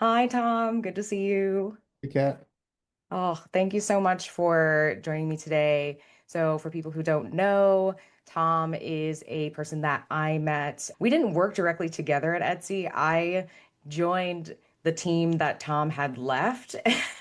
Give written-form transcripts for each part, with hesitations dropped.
Hi, Tom. Good to see you. Hey, Kat. Oh, thank you so much for joining me today. So, for people who don't know, Tom is a person that I met. We didn't work directly together at Etsy. I joined the team that Tom had left,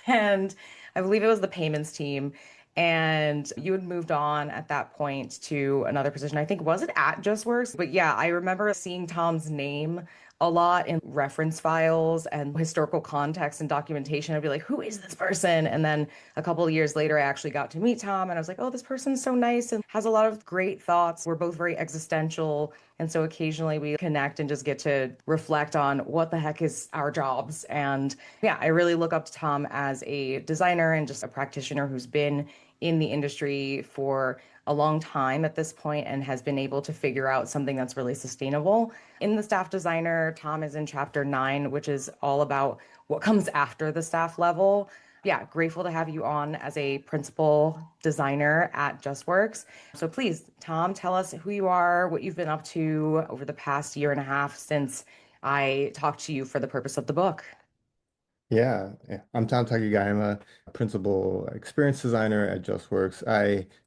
and I believe it was the payments team. And you had moved on at that point to another position. I think was it at Justworks? But yeah, I remember seeing Tom's name a lot in reference files and historical context and documentation. I'd be like, who is this person? And then a couple of years later, I actually got to meet Tom and I was like, oh, this person's so nice and has a lot of great thoughts. We're both very existential. And so occasionally we connect and just get to reflect on what the heck is our jobs. And yeah, I really look up to Tom as a designer and just a practitioner who's been in the industry for a long time at this point and has been able to figure out something that's really sustainable. In the staff designer, Tom is in chapter 9, which is all about what comes after the staff level. Yeah, grateful to have you on as a principal designer at Justworks. So please, Tom, tell us who you are, what you've been up to over the past year and a half since I talked to you for the purpose of the book. Yeah. I'm Tom Takigayama, principal experience designer at Justworks.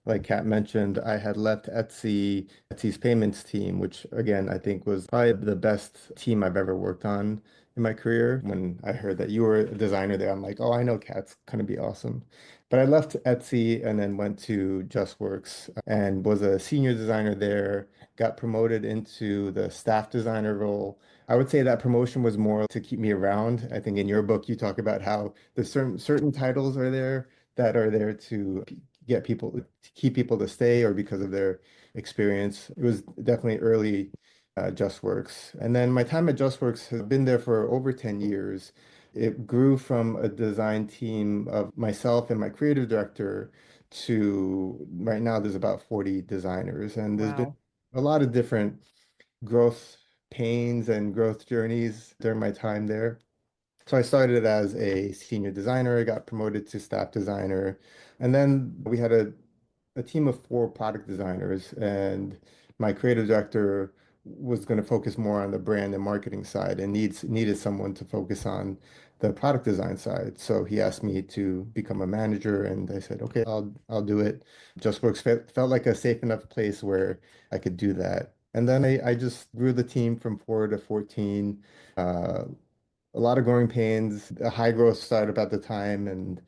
Like Kat mentioned, I had left Etsy's payments team, which again, I think was probably the best team I've ever worked on in my career. When I heard that you were a designer there, I'm like, oh, I know Kat's gonna be awesome. But I left Etsy and then went to Justworks and was a senior designer there, got promoted into the staff designer role. I would say that promotion was more to keep me around. I think in your book you talk about how there's certain titles are there that are there to get people to keep people to stay or because of their experience. It was definitely early JustWorks. And then my time at JustWorks has been there for over 10 years. It grew from a design team of myself and my creative director to right now there's about 40 designers and there's been Wow. a lot of different growth pains and growth journeys during my time there. So I started as a senior designer, I got promoted to staff designer, and then we had a team of four product designers, and my creative director was going to focus more on the brand and marketing side and needed someone to focus on the product design side. So he asked me to become a manager, and I said, okay, I'll do it. JustWorks felt like a safe enough place where I could do that. And then I just grew the team from 4 to 14. Uh, a lot of growing pains, a high growth startup at the time, and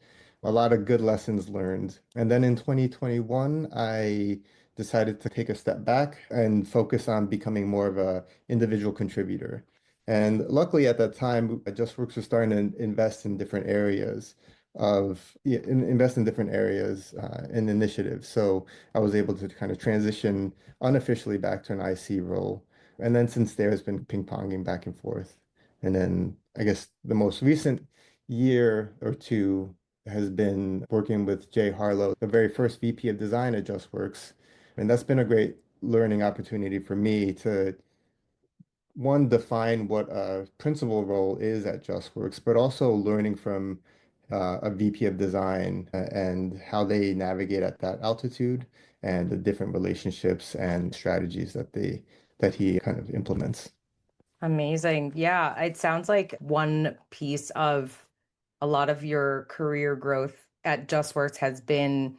a lot of good lessons learned. And then in 2021, I decided to take a step back and focus on becoming more of a individual contributor. And luckily at that time, JustWorks was starting to invest in different areas invest in different areas and initiatives. So I was able to kind of transition unofficially back to an IC role. And then since there has been ping-ponging back and forth. And then I guess the most recent year or two has been working with Jay Harlow, the very first VP of design at JustWorks. And that's been a great learning opportunity for me to, one, define what a principal role is at JustWorks, but also learning from a VP of design and how they navigate at that altitude and the different relationships and strategies that he kind of implements. Amazing. Yeah, it sounds like one piece of a lot of your career growth at JustWorks has been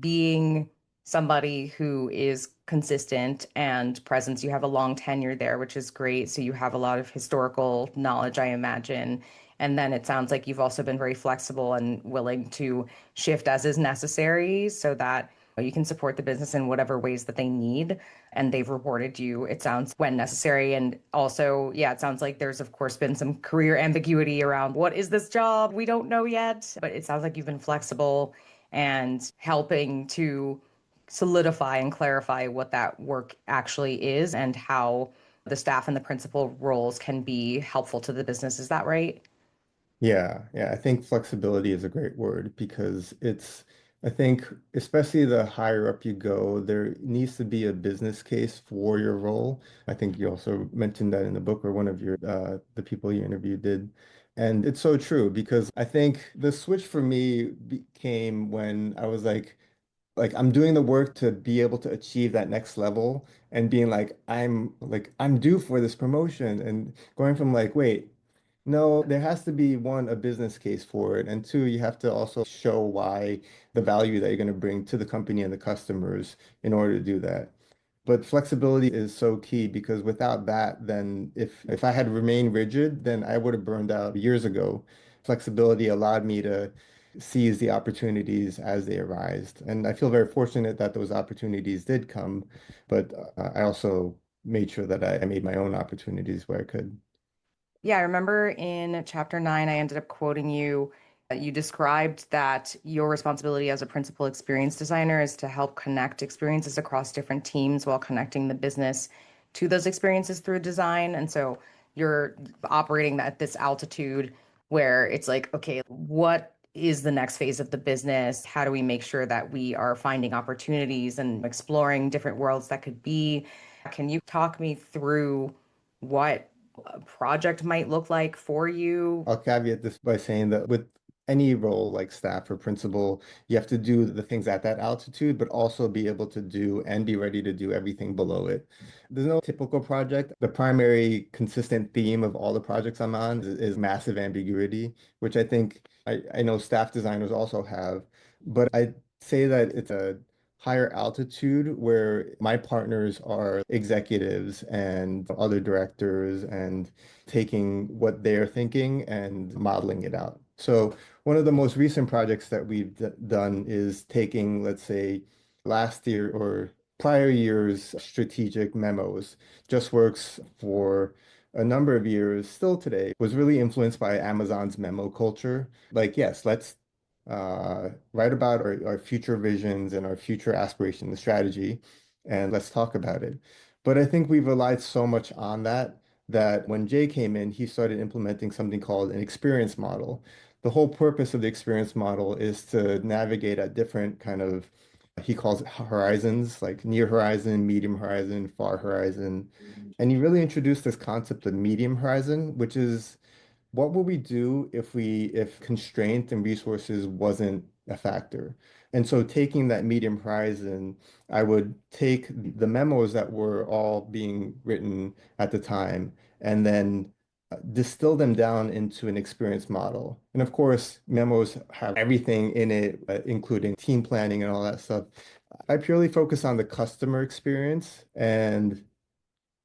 being somebody who is consistent and present. You have a long tenure there, which is great. So you have a lot of historical knowledge, I imagine. And then it sounds like you've also been very flexible and willing to shift as is necessary so that you can support the business in whatever ways that they need. And they've rewarded you, it sounds, when necessary. And also, yeah, it sounds like there's, of course, been some career ambiguity around what is this job? We don't know yet. But it sounds like you've been flexible and helping to solidify and clarify what that work actually is and how the staff and the principal roles can be helpful to the business. Is that right? Yeah. I think flexibility is a great word because I think, especially the higher up you go, there needs to be a business case for your role. I think you also mentioned that in the book or one of the people you interviewed did. And it's so true because I think the switch for me became when I was like I'm doing the work to be able to achieve that next level and being like I'm due for this promotion and going from like, wait. No, there has to be one, a business case for it, and two, you have to also show why the value that you're going to bring to the company and the customers in order to do that. But flexibility is so key because without that, then if I had remained rigid, then I would have burned out years ago. Flexibility allowed me to seize the opportunities as they arise. And I feel very fortunate that those opportunities did come, but I also made sure that I made my own opportunities where I could. Yeah, I remember in chapter 9, I ended up quoting you. You described that your responsibility as a principal experience designer is to help connect experiences across different teams while connecting the business to those experiences through design. And so you're operating at this altitude where it's like, okay, what is the next phase of the business? How do we make sure that we are finding opportunities and exploring different worlds that could be? Can you talk me through what a project might look like for you? I'll caveat this by saying that with any role like staff or principal, you have to do the things at that altitude, but also be able to do and be ready to do everything below it. There's no typical project. The primary consistent theme of all the projects I'm on is massive ambiguity, which I think I know staff designers also have, but I say that it's a higher altitude where my partners are executives and other directors and taking what they're thinking and modeling it out. So one of the most recent projects that we've done is taking, let's say, last year or prior year's strategic memos. Justworks for a number of years, still today, was really influenced by Amazon's memo culture. Like, yes, let's write about our future visions and our future aspirations and strategy, and let's talk about it. But I think we've relied so much on that when Jay came in, he started implementing something called an experience model. The whole purpose of the experience model is to navigate at different kind of, he calls it horizons, like near horizon, medium horizon, far horizon. And he really introduced this concept of medium horizon, which is what would we do if constraint and resources wasn't a factor? And so taking that medium horizon, I would take the memos that were all being written at the time and then distill them down into an experience model. And of course, memos have everything in it, including team planning and all that stuff. I purely focus on the customer experience and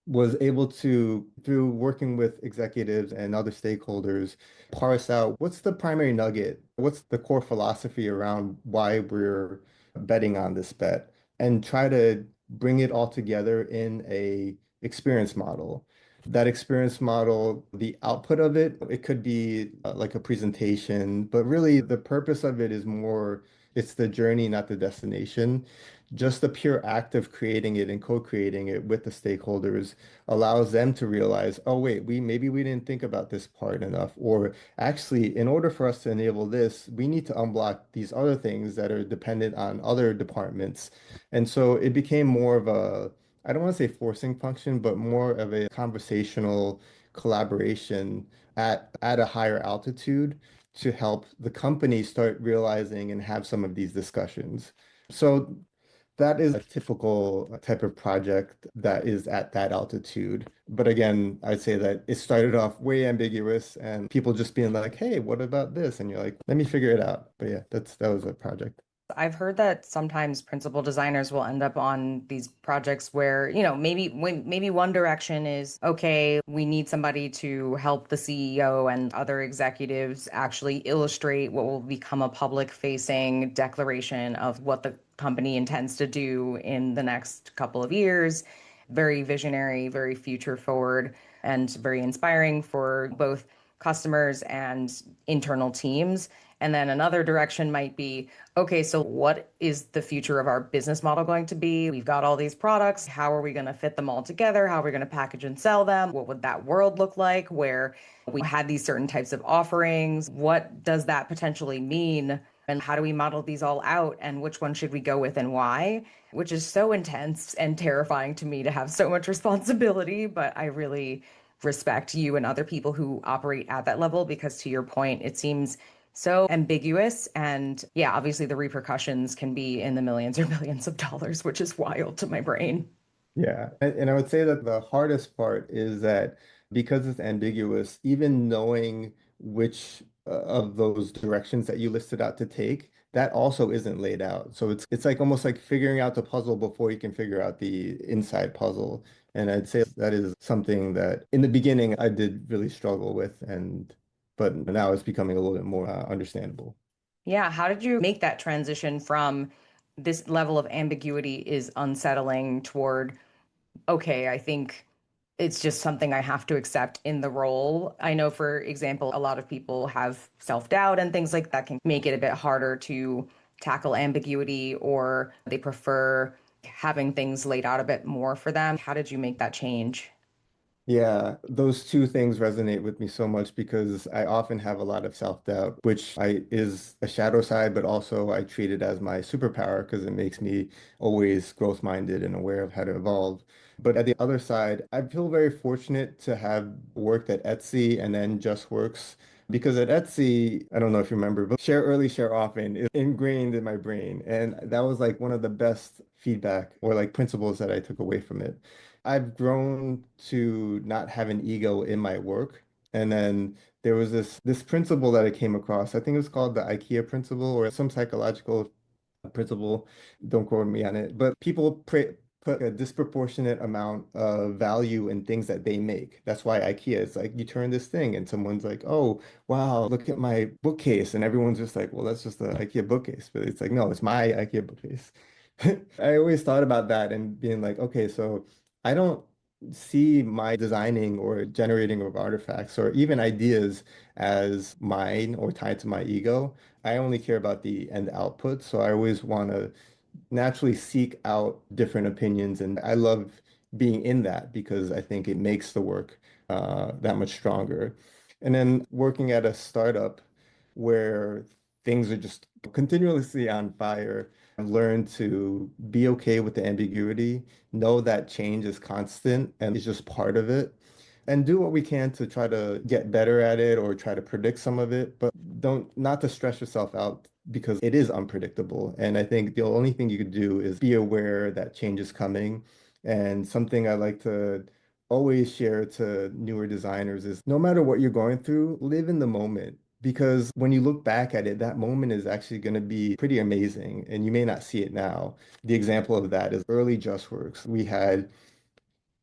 was able to, through working with executives and other stakeholders, parse out what's the primary nugget, what's the core philosophy around why we're betting on this bet, and try to bring it all together in a experience model. That experience model, the output of it, it could be like a presentation, but really the purpose of it is more, it's the journey, not the destination. Just the pure act of creating it and co-creating it with the stakeholders allows them to realize, oh wait, we didn't think about this part enough. Or actually, in order for us to enable this, we need to unblock these other things that are dependent on other departments. And so it became more of a, I don't want to say forcing function, but more of a conversational collaboration at a higher altitude to help the company start realizing and have some of these discussions. So that is a typical type of project that is at that altitude. But again, I'd say that it started off way ambiguous and people just being like, hey, what about this? And you're like, let me figure it out. But yeah, that was a project. I've heard that sometimes principal designers will end up on these projects where, maybe one direction is, okay, we need somebody to help the CEO and other executives actually illustrate what will become a public facing declaration of what the company intends to do in the next couple of years. Very visionary, very future forward, and very inspiring for both customers and internal teams. And then another direction might be, okay, so what is the future of our business model going to be? We've got all these products. How are we going to fit them all together? How are we going to package and sell them? What would that world look like where we had these certain types of offerings? What does that potentially mean? And how do we model these all out? And which one should we go with and why? Which is so intense and terrifying to me to have so much responsibility. But I really respect you and other people who operate at that level because, to your point, it seems so ambiguous. And yeah, obviously the repercussions can be in the millions or billions of dollars, which is wild to my brain. Yeah. And I would say that the hardest part is that because it's ambiguous, even knowing which of those directions that you listed out to take, that also isn't laid out. So it's like almost like figuring out the puzzle before you can figure out the inside puzzle. And I'd say that is something that in the beginning I did really struggle with, and but now it's becoming a little bit more understandable. Yeah, how did you make that transition from this level of ambiguity is unsettling toward, okay, I think it's just something I have to accept in the role? I know, for example, a lot of people have self-doubt and things like that can make it a bit harder to tackle ambiguity, or they prefer having things laid out a bit more for them. How did you make that change? Yeah, those two things resonate with me so much because I often have a lot of self-doubt, which I is a shadow side, but also I treat it as my superpower because it makes me always growth-minded and aware of how to evolve. But at the other side, I feel very fortunate to have worked at Etsy and then Justworks because at Etsy, I don't know if you remember, but share early, share often is ingrained in my brain. And that was like one of the best feedback or like principles that I took away from it. I've grown to not have an ego in my work. And then there was this principle that I came across. I think it was called the IKEA principle or some psychological principle. Don't quote me on it. But people put a disproportionate amount of value in things that they make. That's why IKEA is like you turn this thing and someone's like, "Oh, wow, look at my bookcase." And everyone's just like, "Well, that's just the IKEA bookcase." But it's like, "No, it's my IKEA bookcase." I always thought about that and being like, "Okay, so I don't see my designing or generating of artifacts or even ideas as mine or tied to my ego. I only care about the end output. So I always want to naturally seek out different opinions. And I love being in that because I think it makes the work that much stronger. And then working at a startup where things are just continuously on fire, I've learned to be okay with the ambiguity, know that change is constant and is just part of it, and do what we can to try to get better at it or try to predict some of it, but don't not to stress yourself out because it is unpredictable. And I think the only thing you could do is be aware that change is coming. And something I like to always share to newer designers is no matter what you're going through, live in the moment. Because when you look back at it, that moment is actually going to be pretty amazing, and you may not see it now. The example of that is early JustWorks. We had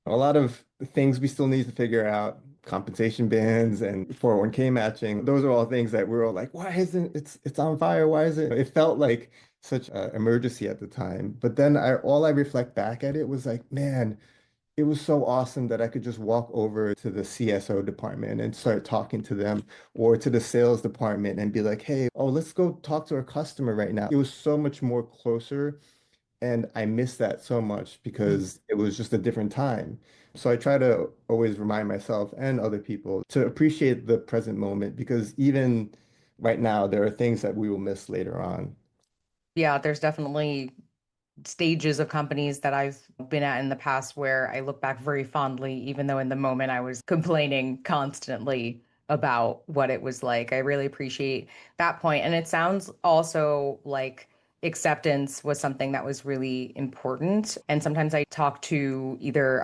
a lot of things we still need to figure out, compensation bands and 401k matching. Those are all things that we're all like, why isn't it's on fire? Why is it? It felt like such an emergency at the time. But then all I reflect back at it was like, man, it was so awesome that I could just walk over to the CSO department and start talking to them or to the sales department and be like, hey, oh, let's go talk to our customer right now. It was so much more closer and I miss that so much because it was just a different time. So I try to always remind myself and other people to appreciate the present moment because even right now, there are things that we will miss later on. Yeah, there's definitely stages of companies that I've been at in the past where I look back very fondly, even though in the moment I was complaining constantly about what it was like. I really appreciate that point. And it sounds also like acceptance was something that was really important. And sometimes I talk to either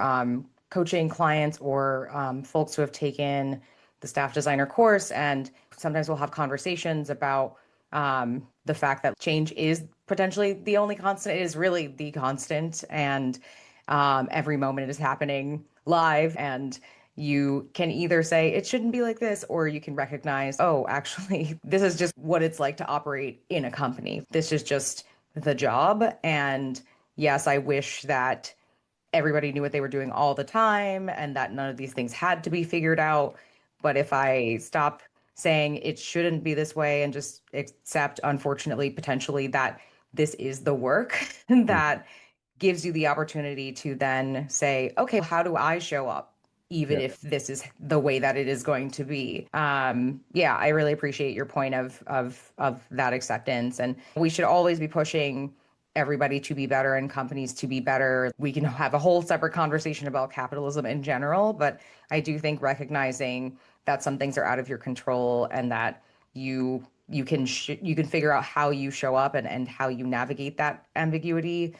coaching clients or folks who have taken the staff designer course, and sometimes we'll have conversations about the fact that change is potentially the only constant. It is really the constant, and every moment it is happening live. And you can either say it shouldn't be like this, or you can recognize, oh, actually, this is just what it's like to operate in a company. This is just the job. And yes, I wish that everybody knew what they were doing all the time and that none of these things had to be figured out. But if I stop saying it shouldn't be this way and just accept, unfortunately, potentially, that this is the work, that gives you the opportunity to then say, okay, how do I show up, even Yeah. if this is the way that it is going to be? Yeah, I really appreciate your point of that acceptance, and we should always be pushing everybody to be better and companies to be better. We can have a whole separate conversation about capitalism in general, but I do think recognizing that some things are out of your control and that you can figure out how you show up and how you navigate that ambiguity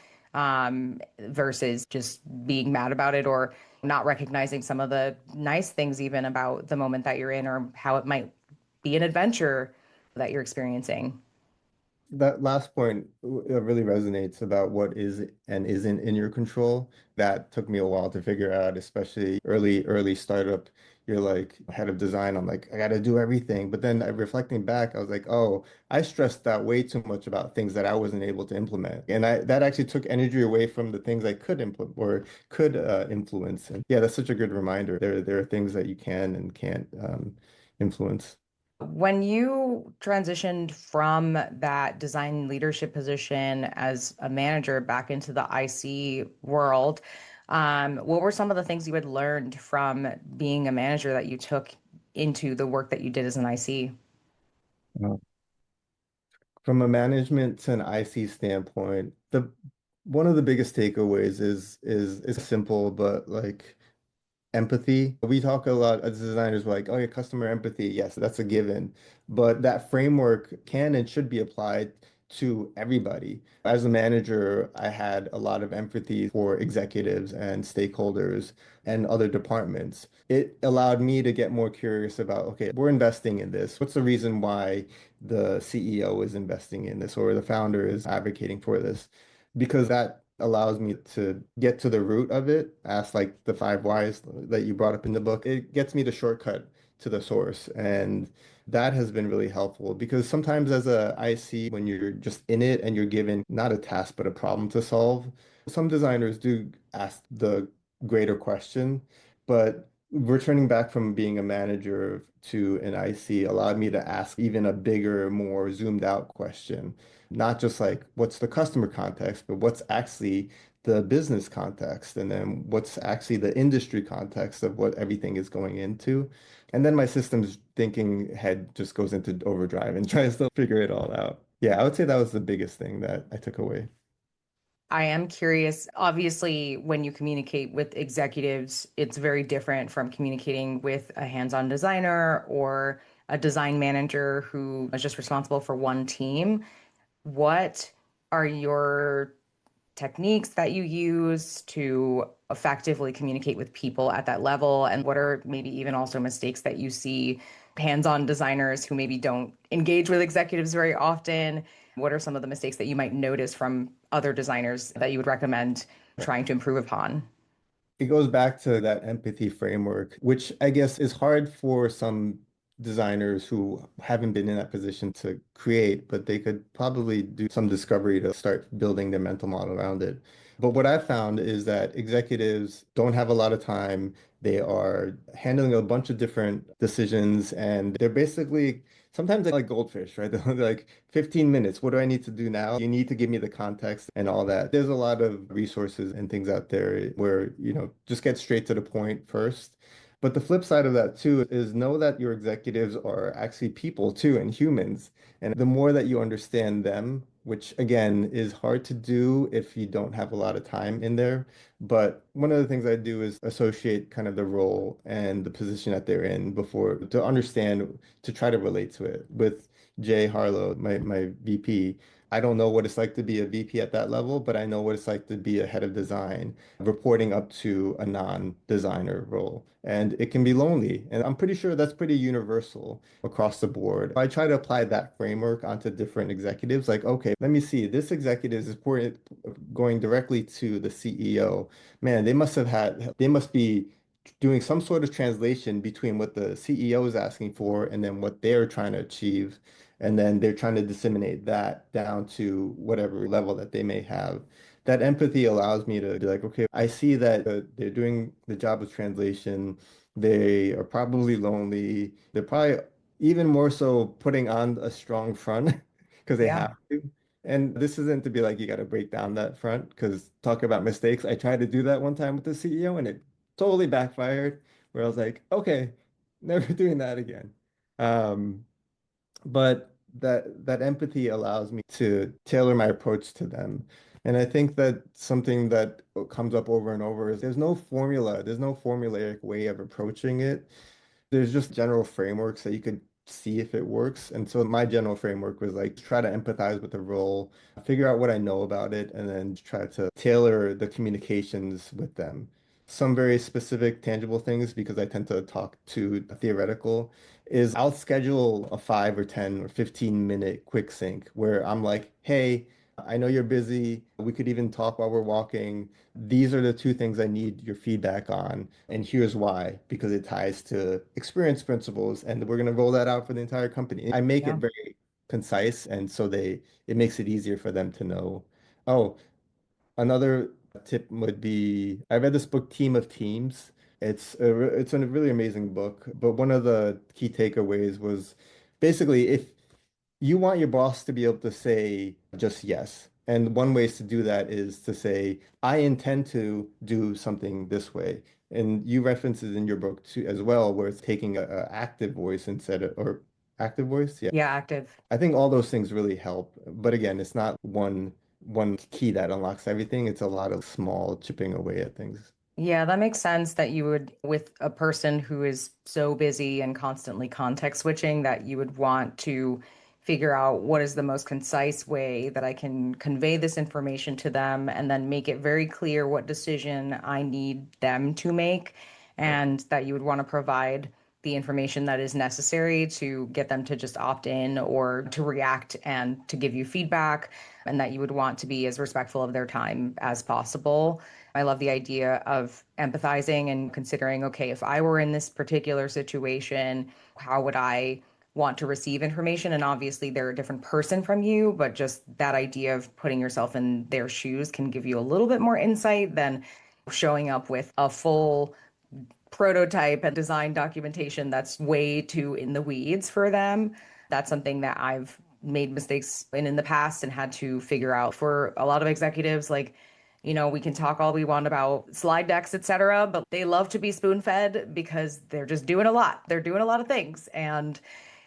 versus just being mad about it, or not recognizing some of the nice things even about the moment that you're in or how it might be an adventure that you're experiencing. That last point really resonates about what is and isn't in your control. That took me a while to figure out, especially early startup. You're like head of design. I'm like, I got to do everything. But then reflecting back, I was like, oh, I stressed out way too much about things that I wasn't able to implement. And that actually took energy away from the things I could implement or could influence. And yeah, that's such a good reminder. There are things that you can and can't influence. When you transitioned from that design leadership position as a manager back into the IC world, what were some of the things you had learned from being a manager that you took into the work that you did as an IC? From a management to an IC standpoint, the one of the biggest takeaways is simple, but like empathy. We talk a lot as designers, we're like, oh yeah, customer empathy. Yes, that's a given. But that framework can and should be applied to everybody. As a manager, I had a lot of empathy for executives and stakeholders and other departments. It allowed me to get more curious about, okay, we're investing in this. What's the reason why the CEO is investing in this or the founder is advocating for this? Because that allows me to get to the root of it, ask like the five whys that you brought up in the book. It gets me the shortcut to the source. And that has been really helpful because sometimes as a IC, when you're just in it and you're given not a task, but a problem to solve, some designers do ask the greater question, but returning back from being a manager to an IC allowed me to ask even a bigger, more zoomed out question. Not just like what's the customer context, but what's actually the business context, and then what's actually the industry context of what everything is going into. And then my systems thinking head just goes into overdrive and tries to figure it all out. Yeah, I would say that was the biggest thing that I took away. I am curious. Obviously, when you communicate with executives, it's very different from communicating with a hands-on designer or a design manager who is just responsible for one team. What are your techniques that you use to effectively communicate with people at that level? And what are maybe even also mistakes that you see hands-on designers who maybe don't engage with executives very often? What are some of the mistakes that you might notice from other designers that you would recommend trying to improve upon? It goes back to that empathy framework, which I guess is hard for some designers who haven't been in that position to create, but they could probably do some discovery to start building their mental model around it. But what I've found is that executives don't have a lot of time. They are handling a bunch of different decisions, and they're basically sometimes they're like goldfish, right? They're like 15 minutes. What do I need to do now? You need to give me the context and all that. There's a lot of resources and things out there where, just get straight to the point first. But the flip side of that too is know that your executives are actually people too and humans. And the more that you understand them, which again is hard to do if you don't have a lot of time in there. But one of the things I do is associate kind of the role and the position that they're in before to understand, to try to relate to it. With Jay Harlow, my VP, I don't know what it's like to be a VP at that level, but I know what it's like to be a head of design, reporting up to a non-designer role. And it can be lonely. And I'm pretty sure that's pretty universal across the board. I try to apply that framework onto different executives. Like, okay, let me see, this executive is going directly to the CEO. Man, they must be doing some sort of translation between what the CEO is asking for and then what they're trying to achieve. And then they're trying to disseminate that down to whatever level that they may have. That empathy allows me to be like, okay, I see that they're doing the job of translation. They are probably lonely. They're probably even more so putting on a strong front because they Yeah. have to. And this isn't to be like, you got to break down that front because talk about mistakes. I tried to do that one time with the CEO and it totally backfired, where I was like, okay, never doing that again. Um, but that empathy allows me to tailor my approach to them. And I think that something that comes up over and over is there's no formula, there's no formulaic way of approaching it. There's just general frameworks that you could see if it works. And so my general framework was like try to empathize with the role, figure out what I know about it, and then try to tailor the communications with them. some very specific tangible things because I tend to talk to theoretical is I'll schedule a 5 or 10 or 15 minute quick sync where I'm like, hey, I know you're busy. We could even talk while we're walking. These are the two things I need your feedback on, and here's why, because it ties to experience principles, and we're going to roll that out for the entire company. I make it Yeah. very concise, and so it makes it easier for them to know. Oh, another tip would be I read this book, Team of Teams. It's a really amazing book, but one of the key takeaways was basically if you want your boss to be able to say just yes. And one way to do that is to say, I intend to do something this way. And you reference it in your book too as well, where it's taking a active voice instead of, or active voice. Yeah. Yeah, active. I think all those things really help. But again, it's not one key that unlocks everything. It's a lot of small chipping away at things. Yeah, that makes sense that you would, with a person who is so busy and constantly context switching, that you would want to figure out what is the most concise way that I can convey this information to them and then make it very clear what decision I need them to make, Yeah. and that you would want to provide the information that is necessary to get them to just opt in or to react and to give you feedback, and that you would want to be as respectful of their time as possible. I love the idea of empathizing and considering, okay, if I were in this particular situation, how would I want to receive information? And obviously, they're a different person from you, but just that idea of putting yourself in their shoes can give you a little bit more insight than showing up with a full prototype and design documentation that's way too in the weeds for them. That's something that I've made mistakes in the past and had to figure out for a lot of executives. Like, we can talk all we want about slide decks, etc., but they love to be spoon fed because they're just doing a lot. They're doing a lot of things. And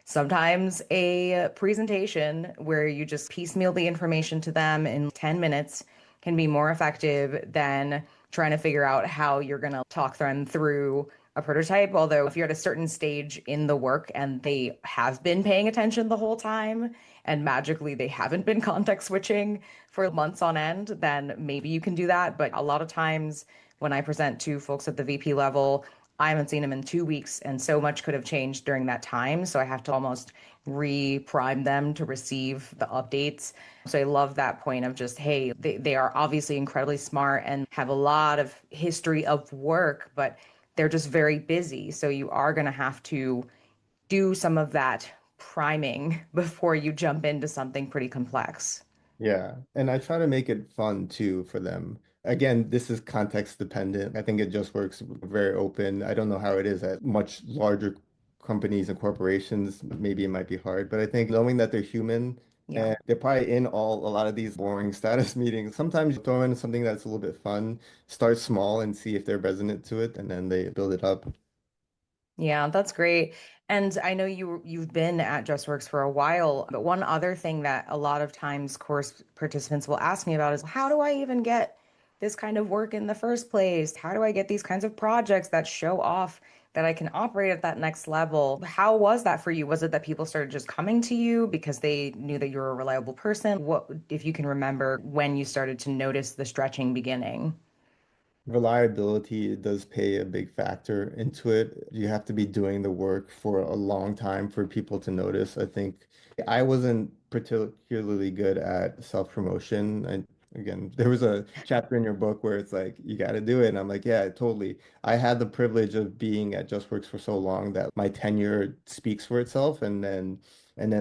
sometimes a presentation where you just piecemeal the information to them in 10 minutes can be more effective than trying to figure out how you're going to talk them through a prototype. Although, if you're at a certain stage in the work and they have been paying attention the whole time and magically they haven't been context switching for months on end, then maybe you can do that. But a lot of times when I present to folks at the VP level, I haven't seen them in 2 weeks, and so much could have changed during that time. So I have to almost re-prime them to receive the updates. So I love that point of just, hey, they are obviously incredibly smart and have a lot of history of work, but they're just very busy. So you are going to have to do some of that priming before you jump into something pretty complex. Yeah, and I try to make it fun too for them. Again, this is context dependent. I think it just works very open. I don't know how it is at much larger companies and corporations. Maybe it might be hard, but I think knowing that they're human Yeah. and they're probably in a lot of these boring status meetings. Sometimes you throw in something that's a little bit fun, start small and see if they're resonant to it, and then they build it up. Yeah, that's great. And I know you've been at Justworks for a while, but one other thing that a lot of times course participants will ask me about is how do I even get this kind of work in the first place? How do I get these kinds of projects that show off that I can operate at that next level? How was that for you? Was it that people started just coming to you because they knew that you were a reliable person? What, if you can remember when you started to notice the stretching beginning? Reliability does play a big factor into it. You have to be doing the work for a long time for people to notice. I think I wasn't particularly good at self-promotion. And again, there was a chapter in your book where it's like, you got to do it. And I'm like, yeah, totally. I had the privilege of being at JustWorks for so long that my tenure speaks for itself, and then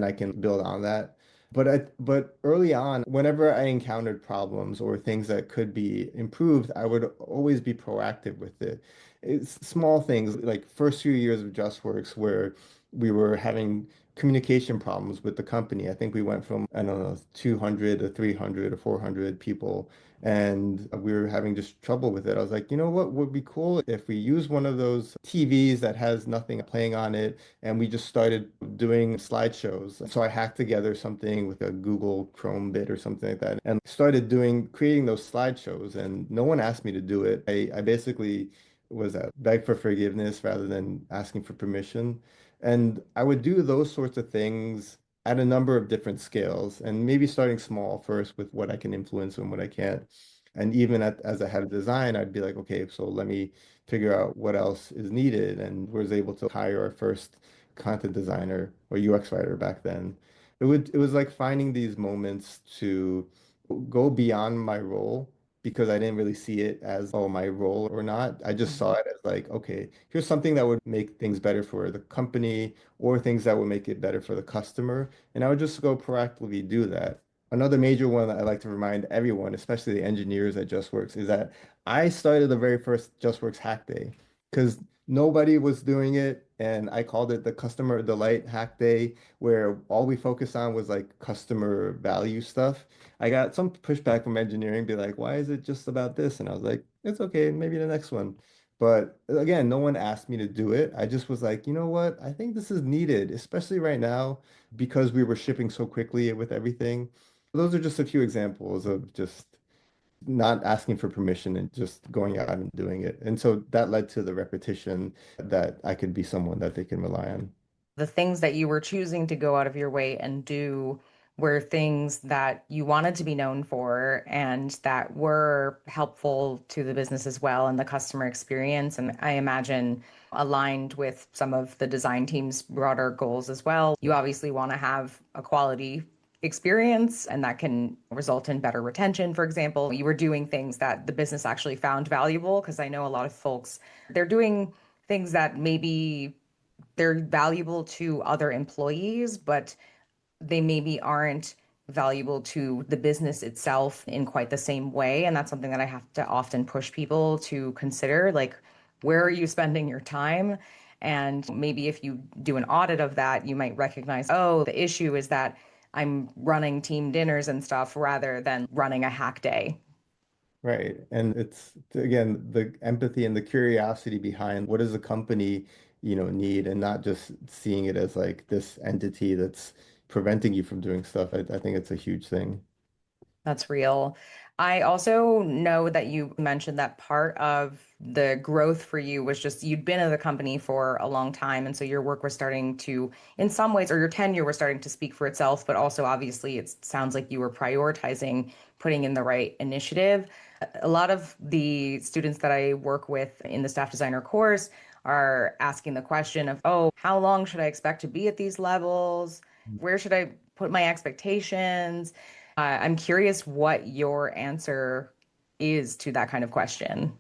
I can build on that. But early on, whenever I encountered problems or things that could be improved, I would always be proactive with it. It's small things like first few years of JustWorks where we were having communication problems with the company. I think we went from, I don't know, 200 to 300 or 400 people, and we were having just trouble with it. I was like, you know what would be cool if we use one of those TVs that has nothing playing on it, and we just started doing slideshows. So I hacked together something with a Google Chrome bit or something like that and started creating those slideshows. And no one asked me to do it. I basically was that beg for forgiveness rather than asking for permission. And I would do those sorts of things at a number of different scales and maybe starting small first with what I can influence and what I can't. And even as a head of design, I'd be like, okay, so let me figure out what else is needed, and was able to hire our first content designer or UX writer back then. It was like finding these moments to go beyond my role because I didn't really see it as, oh, my role or not. I just saw Mhm. it as like, okay, here's something that would make things better for the company or things that would make it better for the customer. And I would just go proactively do that. Another major one that I like to remind everyone, especially the engineers at Justworks, is that I started the very first Justworks Hack Day because nobody was doing it. And I called it the Customer Delight Hack Day, where all we focused on was like customer value stuff. I got some pushback from engineering, be like, why is it just about this? And I was like, it's okay, maybe the next one. But again, no one asked me to do it. I just was like, you know what? I think this is needed, especially right now because we were shipping so quickly with everything. Those are just a few examples of just not asking for permission and just going out and doing it. And so that led to the repetition that I could be someone that they can rely on. The things that you were choosing to go out of your way and do were things that you wanted to be known for and that were helpful to the business as well and the customer experience. And I imagine aligned with some of the design team's broader goals as well. You obviously want to have a quality experience and that can result in better retention. For example, you were doing things that the business actually found valuable because I know a lot of folks, they're doing things that maybe they're valuable to other employees, but they maybe aren't valuable to the business itself in quite the same way. And that's something that I have to often push people to consider. Like, where are you spending your time? And maybe if you do an audit of that, you might recognize, oh, the issue is that I'm running team dinners and stuff rather than running a hack day. Right. And it's again the empathy and the curiosity behind what does the company, need and not just seeing it as like this entity that's preventing you from doing stuff. I think it's a huge thing. That's real. I also know that you mentioned that part of the growth for you was just you'd been in the company for a long time. And so your work was starting to, in some ways, or your tenure was starting to speak for itself. But also, obviously, it sounds like you were prioritizing putting in the right initiative. A lot of the students that I work with in the staff designer course are asking the question of, oh, how long should I expect to be at these levels? Where should I put my expectations? I'm curious what your answer is to that kind of question.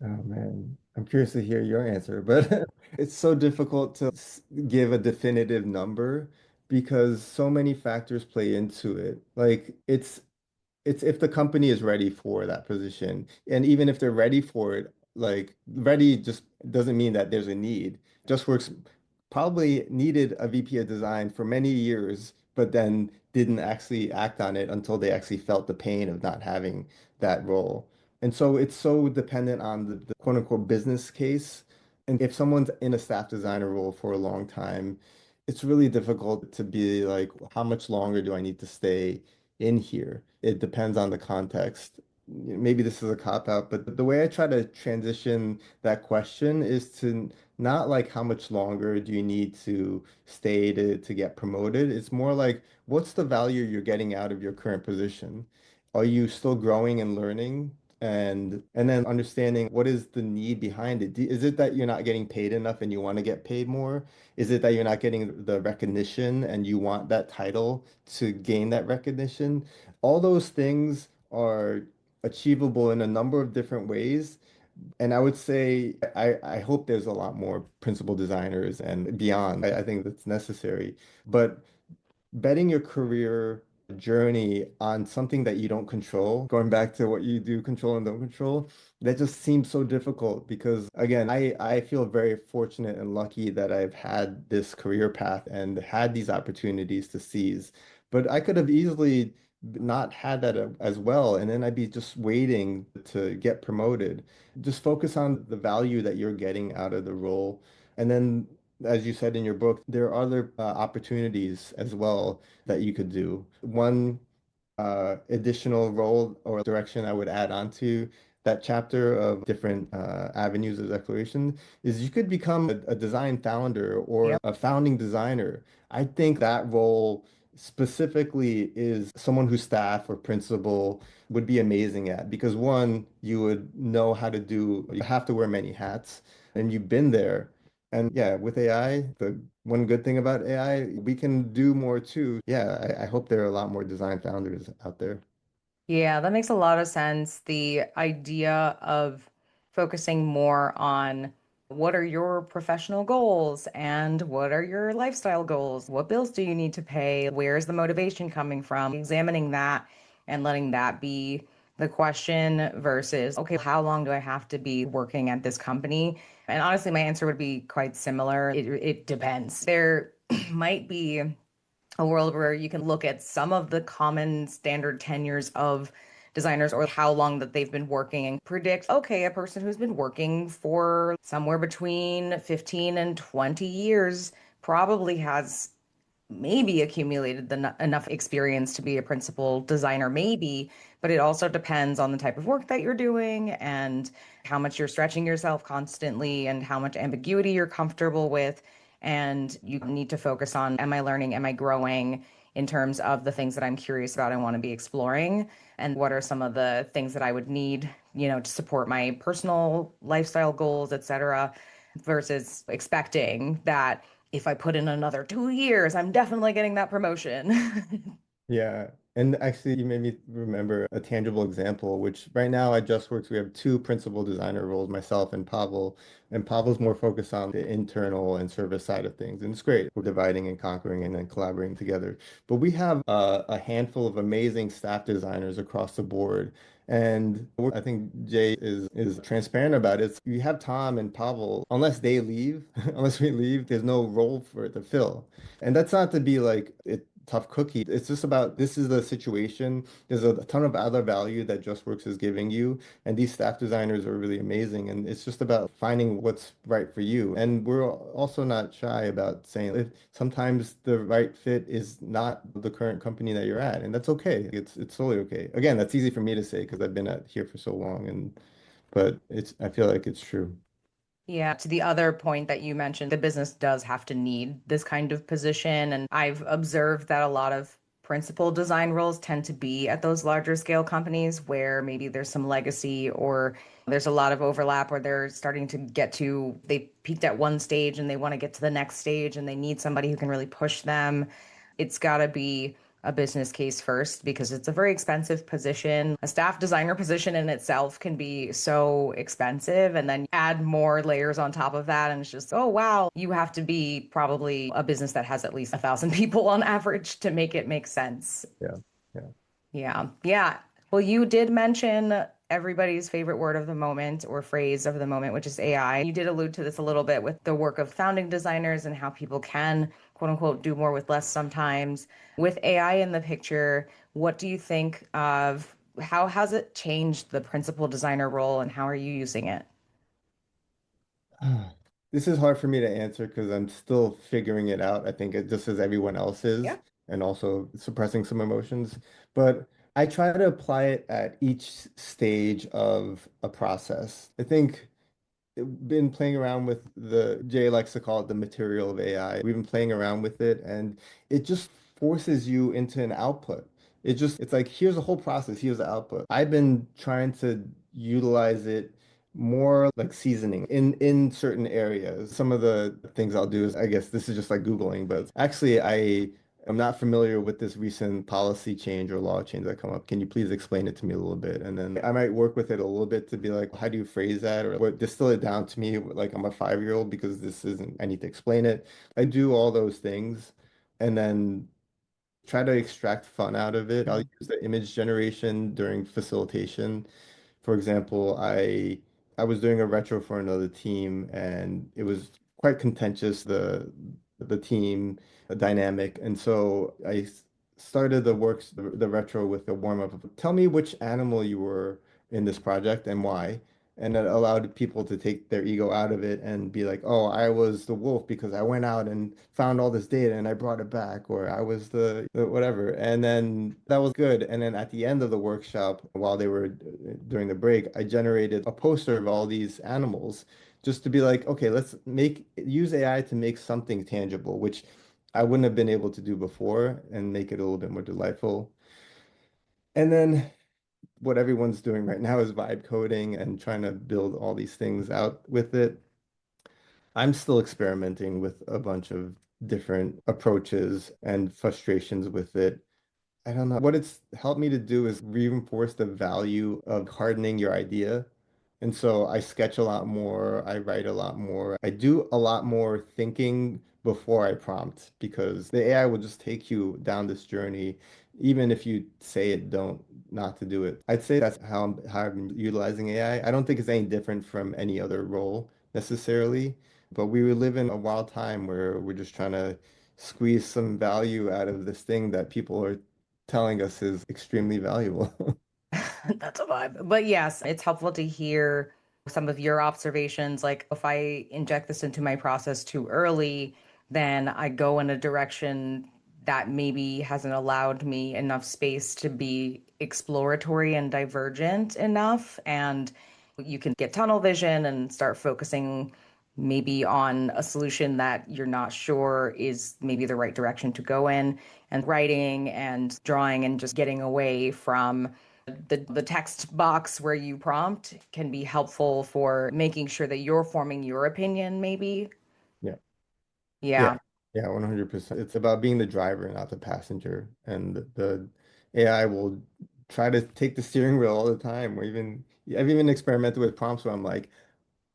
Oh man, I'm curious to hear your answer, but it's so difficult to give a definitive number because so many factors play into it. Like it's if the company is ready for that position. And even if they're ready for it, like ready just doesn't mean that there's a need. JustWorks probably needed a VP of design for many years, but then didn't actually act on it until they actually felt the pain of not having that role. And so it's so dependent on the quote unquote business case. And if someone's in a staff designer role for a long time, it's really difficult to be like, how much longer do I need to stay in here? It depends on the context. Maybe this is a cop out, but the way I try to transition that question is to not like how much longer do you need to stay to get promoted. It's more like what's the value you're getting out of your current position? Are you still growing and learning? And then understanding what is the need behind it. Is it that you're not getting paid enough and you want to get paid more? Is it that you're not getting the recognition and you want that title to gain that recognition? All those things are achievable in a number of different ways. And I would say I hope there's a lot more principal designers and beyond. I think that's necessary. But betting your career journey on something that you don't control, going back to what you do control and don't control, that just seems so difficult because again, I feel very fortunate and lucky that I've had this career path and had these opportunities to seize. But I could have easily not had that as well, and then I'd be just waiting to get promoted. Just focus on the value that you're getting out of the role. And then as you said in your book, there are other opportunities as well that you could do. One additional role or direction I would add on to that chapter of different avenues of exploration is you could become a design founder or Yep. a founding designer. I think that role specifically is someone whose staff or principal would be amazing at, because one, you would know how to do, you have to wear many hats and you've been there. And yeah, with AI, the one good thing about AI, we can do more too. Yeah, I hope there are a lot more design founders out there. Yeah, that makes a lot of sense. The idea of focusing more on what are your professional goals and what are your lifestyle goals? What bills do you need to pay? Where's the motivation coming from? Examining that and letting that be the question versus, okay, how long do I have to be working at this company? And honestly, my answer would be quite similar. It depends. There might be a world where you can look at some of the common standard tenures of designers or how long that they've been working and predict, okay, a person who's been working for somewhere between 15 and 20 years probably has maybe accumulated enough experience to be a principal designer, maybe, but it also depends on the type of work that you're doing and how much you're stretching yourself constantly and how much ambiguity you're comfortable with. And you need to focus on, am I learning? Am I growing in terms of the things that I'm curious about and want to be exploring? And what are some of the things that I would need, to support my personal lifestyle goals, et cetera, versus expecting that if I put in another 2 years, I'm definitely getting that promotion. Yeah. And actually, you made me remember a tangible example, which right now at Justworks, we have two principal designer roles, myself and Pavel. And Pavel's more focused on the internal and service side of things. And it's great. We're dividing and conquering and then collaborating together. But we have a handful of amazing staff designers across the board. And I think Jay is transparent about it. You have Tom and Pavel, unless they leave, unless we leave, there's no role for it to fill. And that's not to be like it tough cookie. It's just about this is the situation. There's a ton of other value that JustWorks is giving you, and these staff designers are really amazing. And it's just about finding what's right for you. And we're also not shy about saying if sometimes the right fit is not the current company that you're at, and that's okay. It's totally okay. Again, that's easy for me to say because I've been at here for so long, and but it's I feel like it's true. Yeah, to the other point that you mentioned, the business does have to need this kind of position. And I've observed that a lot of principal design roles tend to be at those larger scale companies where maybe there's some legacy or there's a lot of overlap where they're starting to they peaked at one stage and they want to get to the next stage and they need somebody who can really push them. It's got to be a business case first because it's a very expensive position. A staff designer position in itself can be so expensive, and then add more layers on top of that. And it's just, oh, wow, you have to be probably a business that has at least 1,000 people on average to make it make sense. Yeah. Yeah. Yeah. Yeah. Well, you did mention everybody's favorite word of the moment or phrase of the moment, which is AI. You did allude to this a little bit with the work of founding designers and how people can, quote unquote, do more with less sometimes. With AI in the picture, what do you think of how has it changed the principal designer role and how are you using it? This is hard for me to answer because I'm still figuring it out. I think it just as everyone else Yeah. is, and also suppressing some emotions. But I try to apply it at each stage of a process. I think been playing around with Jay likes to call it the material of AI. We've been playing around with it and it just forces you into an output. It's like, here's a whole process, here's the output. I've been trying to utilize it more like seasoning in certain areas. Some of the things I'll do is, I guess this is just like Googling, but actually I'm not familiar with this recent policy change or law change that come up. Can you please explain it to me a little bit? And then I might work with it a little bit to be like, how do you phrase that? Or what, distill it down to me like I'm a 5-year-old because this isn't, I need to explain it. I do all those things and then try to extract fun out of it. I'll use the image generation during facilitation. For example, I was doing a retro for another team and it was quite contentious, the team dynamic. And so started the retro with a warm up of tell me which animal you were in this project and why. And it allowed people to take their ego out of it and be like, oh, I was the wolf because I went out and found all this data and I brought it back, or I was the whatever. And then that was good. And then at the end of the workshop, while they were during the break, I generated a poster of all these animals just to be like, okay, let's use AI to make something tangible, which I wouldn't have been able to do before and make it a little bit more delightful. And then what everyone's doing right now is vibe coding and trying to build all these things out with it. I'm still experimenting with a bunch of different approaches and frustrations with it. I don't know. What it's helped me to do is reinforce the value of hardening your idea. And so I sketch a lot more, I write a lot more, I do a lot more thinking before I prompt because the AI will just take you down this journey, even if you say it don't not to do it. I'd say that's how I'm utilizing AI. I don't think it's any different from any other role necessarily, but we live in a wild time where we're just trying to squeeze some value out of this thing that people are telling us is extremely valuable. That's a vibe. But yes, it's helpful to hear some of your observations. Like if I inject this into my process too early, then I go in a direction that maybe hasn't allowed me enough space to be exploratory and divergent enough. And you can get tunnel vision and start focusing maybe on a solution that you're not sure is maybe the right direction to go in, and writing and drawing and just getting away from the text box where you prompt can be helpful for making sure that you're forming your opinion, maybe. Yeah. Yeah. Yeah. Yeah, 100%. It's about being the driver, not the passenger. And the AI will try to take the steering wheel all the time. Or even I've even experimented with prompts where I'm like,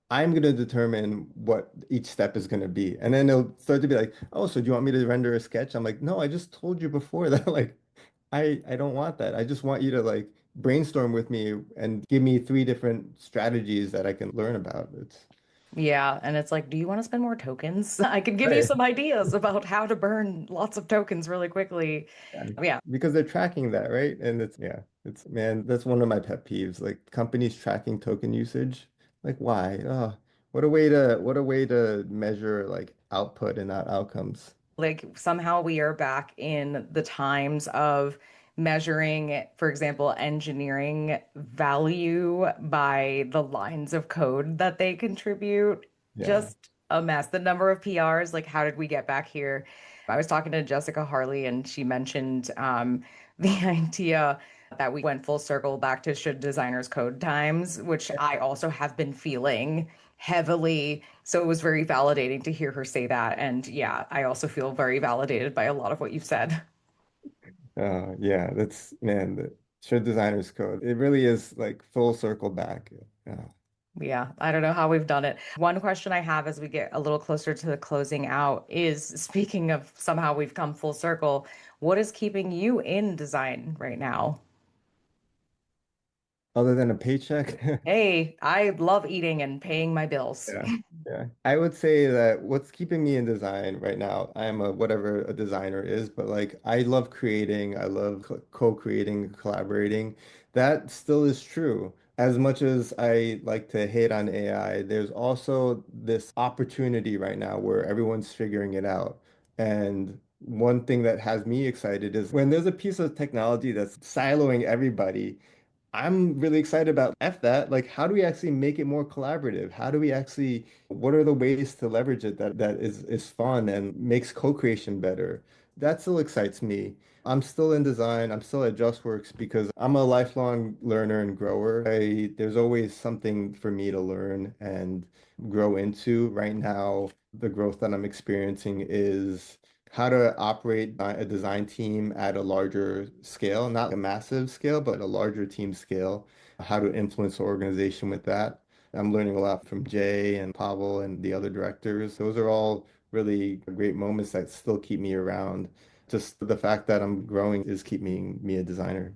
I'm going to determine what each step is going to be. And then it'll start to be like, oh, so do you want me to render a sketch? I'm like, no, I just told you before that like I don't want that. I just want you to like brainstorm with me and give me three different strategies that I can learn about. It's Yeah. And it's like, do you want to spend more tokens? I could give you right. some ideas about how to burn lots of tokens really quickly. Yeah. Yeah. Because they're tracking that, right? And it's man, that's one of my pet peeves. Like companies tracking token usage. Like why? Oh, what a way to measure like output and not outcomes. Like somehow we are back in the times of measuring, for example, engineering value by the lines of code that they contribute. Yeah. Just a mess. The number of PRs, like how did we get back here? I was talking to Jessica Harley and she mentioned the idea that we went full circle back to should designers code times, which I also have been feeling heavily. So it was very validating to hear her say that. And yeah, I also feel very validated by a lot of what you've said. Yeah, that's man, the should designers code. It really is like full circle back. Yeah, I don't know how we've done it. One question I have as we get a little closer to the closing out is speaking of somehow we've come full circle, what is keeping you in design right now? Other than a paycheck. Hey, I love eating and paying my bills. Yeah. Yeah. I would say that what's keeping me in design right now, I'm a whatever a designer is, but like I love creating, I love co-creating, collaborating. That still is true. As much as I like to hate on AI, there's also this opportunity right now where everyone's figuring it out. And one thing that has me excited is when there's a piece of technology that's siloing everybody. I'm really excited about F that. Like, how do we actually make it more collaborative? How do we actually, what are the ways to leverage it that is fun and makes co-creation better? That still excites me. I'm still in design. I'm still at Justworks because I'm a lifelong learner and grower. There's always something for me to learn and grow into. Right now, the growth that I'm experiencing is how to operate a design team at a larger scale, not a massive scale, but a larger team scale, how to influence the organization with that. I'm learning a lot from Jay and Pavel and the other directors. Those are all really great moments that still keep me around. Just the fact that I'm growing is keeping me a designer.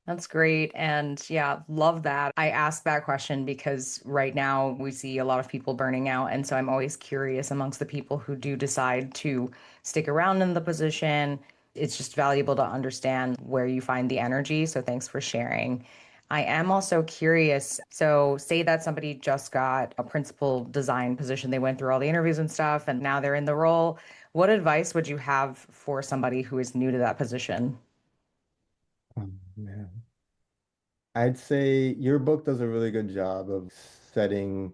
That's great. And yeah, love that. I asked that question because right now we see a lot of people burning out. And so I'm always curious amongst the people who do decide to stick around in the position. It's just valuable to understand where you find the energy. So thanks for sharing. I am also curious. So, say that somebody just got a principal design position, they went through all the interviews and stuff, and now they're in the role. What advice would you have for somebody who is new to that position? Oh, man. I'd say your book does a really good job of setting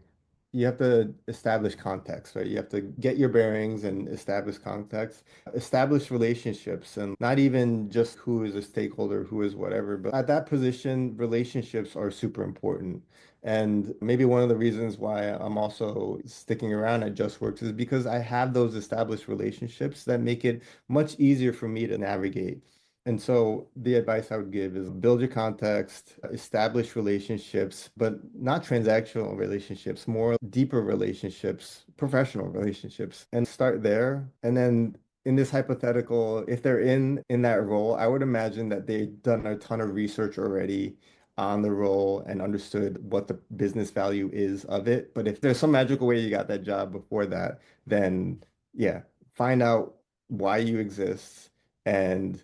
you have to establish context, right? You have to get your bearings and establish context, establish relationships, and not even just who is a stakeholder, who is whatever, but at that position, relationships are super important. And maybe one of the reasons why I'm also sticking around at Justworks is because I have those established relationships that make it much easier for me to navigate. And so the advice I would give is build your context, establish relationships, but not transactional relationships, more deeper relationships, professional relationships, and start there. And then in this hypothetical, if they're in that role, I would imagine that they've done a ton of research already on the role and understood what the business value is of it. But if there's some magical way you got that job before that, then yeah, find out why you exist and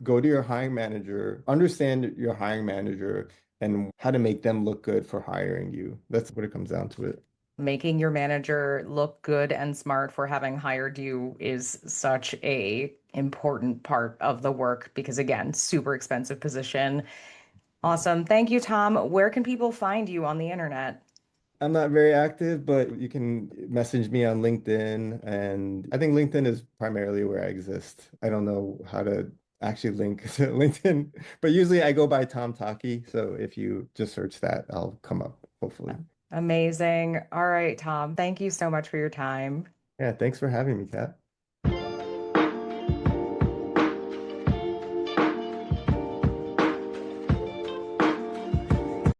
go to your hiring manager, understand your hiring manager and how to make them look good for hiring you. That's what it comes down to it. Making your manager look good and smart for having hired you is such a important part of the work because again, super expensive position. Awesome. Thank you, Tom. Where can people find you on the internet? I'm not very active, but you can message me on LinkedIn. And I think LinkedIn is primarily where I exist. I don't know how to actually link to LinkedIn, but usually I go by Tom Taki. So if you just search that, I'll come up, hopefully. Amazing. All right, Tom. Thank you so much for your time. Yeah, thanks for having me, Kat.